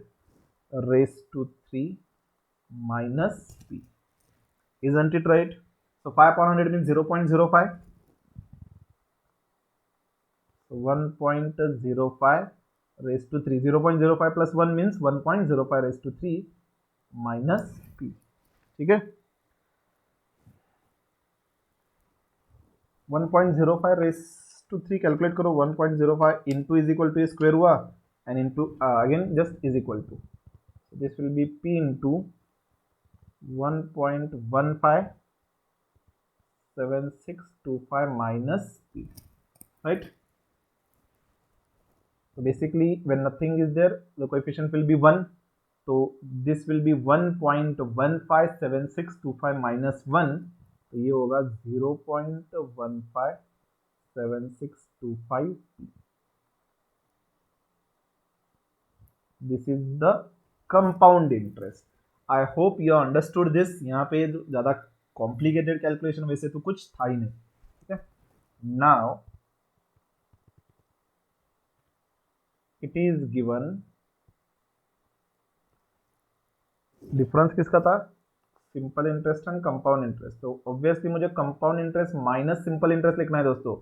raised to 3 minus p. Isn't it right? So 5 upon 100 means 0.05. So 1.05 raised to 3. 0.05 plus 1 means 1.05 raised to 3 minus p. ठीक है. 1.05 raised to 3 calculate करो. 1.05 into is equal to square हुआ and into again just is equal to, so this will be p into 1.157625 minus p, right? So basically when nothing is there, the coefficient will be 1. So this will be 1.157625 minus 1. तो ये होगा 0.157625. This is the compound interest. I hope you understood this. यहाँ पे ज़्यादा complicated calculation वैसे तो कुछ था ही नहीं, ठीक है? Now it is given, difference किसका था? Simple interest and compound interest. तो ऑब्वियसली मुझे compound interest minus simple interest लिखना है दोस्तों.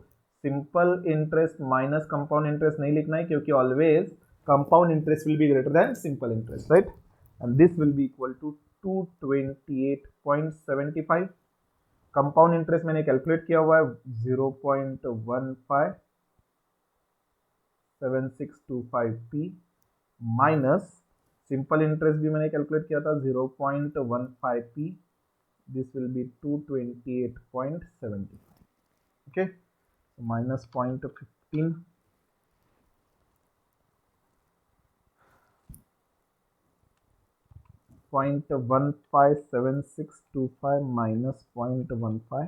Simple interest minus compound interest नहीं लिखना है, क्योंकि always compound interest will be greater than simple interest, right? And this will be equal to 228.75. Compound interest मैंने कैलकुलेट किया हुआ है 0.157625p माइनस सिंपल इंटरेस्ट भी मैंने कैलकुलेट किया था 0.15p. This will B 228.75. Okay, minus 0.15 0.157625 minus 0.15.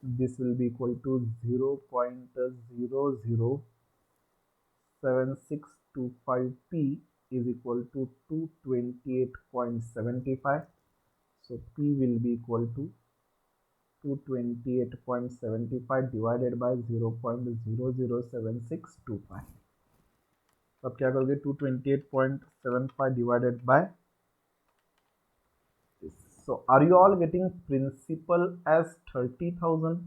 This will be equal to 0.007625p is equal to 228.75. So p will be equal to 228.75 divided by 0.007625. तो अब क्या करोगे? 228.75 divided by this. So are you all getting principal as 30,000?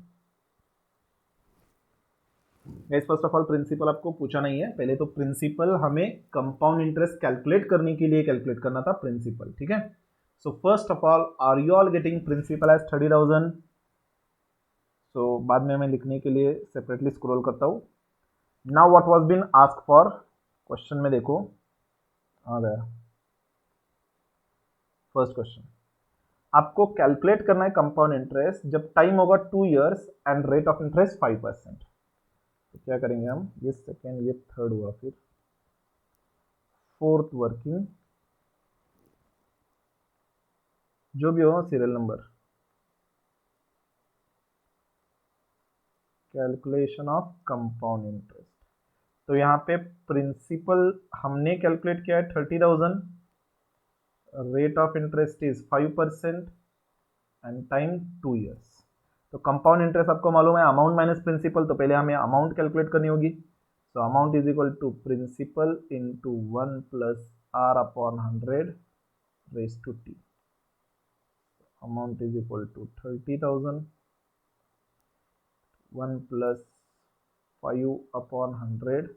Guys first of all principal आपको पूछा नहीं है. पहले तो प्रिंसिपल हमें कंपाउंड इंटरेस्ट कैलकुलेट करने के लिए कैलकुलेट करना था प्रिंसिपल, ठीक है? So first of all are you all getting principal as 30,000? So बाद में मैं लिखने के लिए सेपरेटली स्क्रॉल करता हूँ. Now what was been asked for, question में देखो आ गया फर्स्ट क्वेश्चन. आपको कैलकुलेट करना है कंपाउंड इंटरेस्ट जब टाइम होगा 2 years and rate of interest 5%. तो क्या करेंगे हम? ये सेकेंड, ये थर्ड हुआ, फिर फोर्थ वर्किंग, जो भी हो serial number, calculation of compound interest. तो यहाँ पे प्रिंसिपल हमने कैलकुलेट किया है 30,000, rate of interest is 5% and time 2 years. तो कंपाउंड इंटरेस्ट आपको मालूम है अमाउंट माइनस प्रिंसिपल, तो पहले हमें अमाउंट कैलकुलेट करनी होगी. So amount is equal to principal into 1 plus are upon 100 raise to t. Amount is equal to 30,000, 1 plus 5 upon 100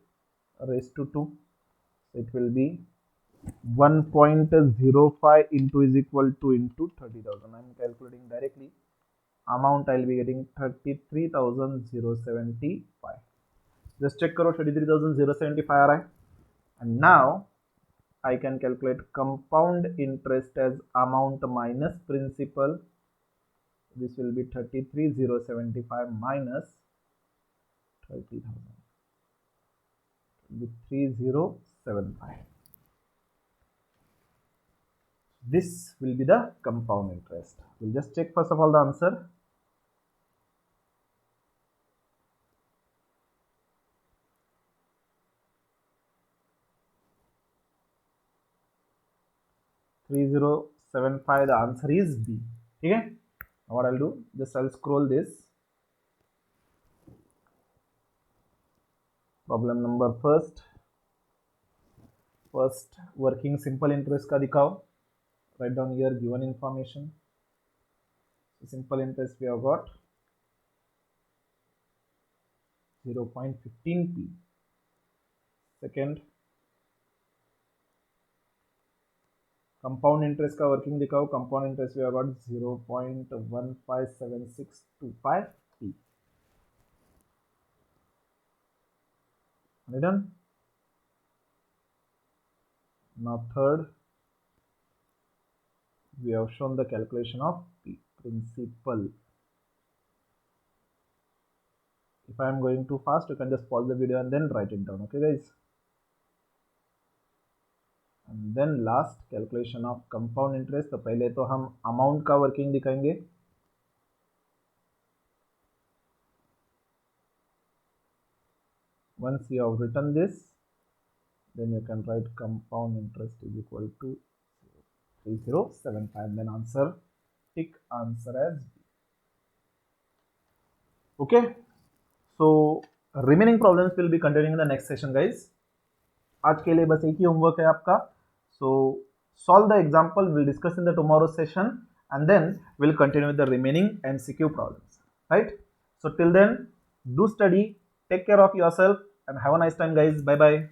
raised to 2. So it will be 1.05 into is equal to into 30,000. I am calculating directly. Amount I will be getting 33,075. Just check करो 33,075 आ रहा है. And now I can calculate compound interest as amount minus principal. This will be 33,075 minus 30,000 with 3075. This will be the compound interest. We'll just check first of all the answer. $3075. The answer is B. Okay. Now what I'll do? Just I'll scroll this. Problem number first working simple interest का दिखाओ. Write down here given information. So simple interest we have got 0.15p. Second, compound interest का working दिखाओ. Compound interest we have got 0.157625p. Done. Now third, we have shown the calculation of P, principal. If if I am going too fast, you can just pause the video and then write it down. Okay guys, and then last calculation of compound interest. तो पहले तो हम amount का working दिखाएंगे. Once you have written this, then you can write compound interest is equal to 3075, then answer, tick answer as B. Okay, so remaining problems will be continuing in the next session guys. आज के लिए बस एक ही homework है आपका. So solve the example, we'll discuss in the tomorrow's session, and then we'll continue with the remaining MCQ problems, right? So till then, do study, take care of yourself, and have a nice time guys. Bye bye.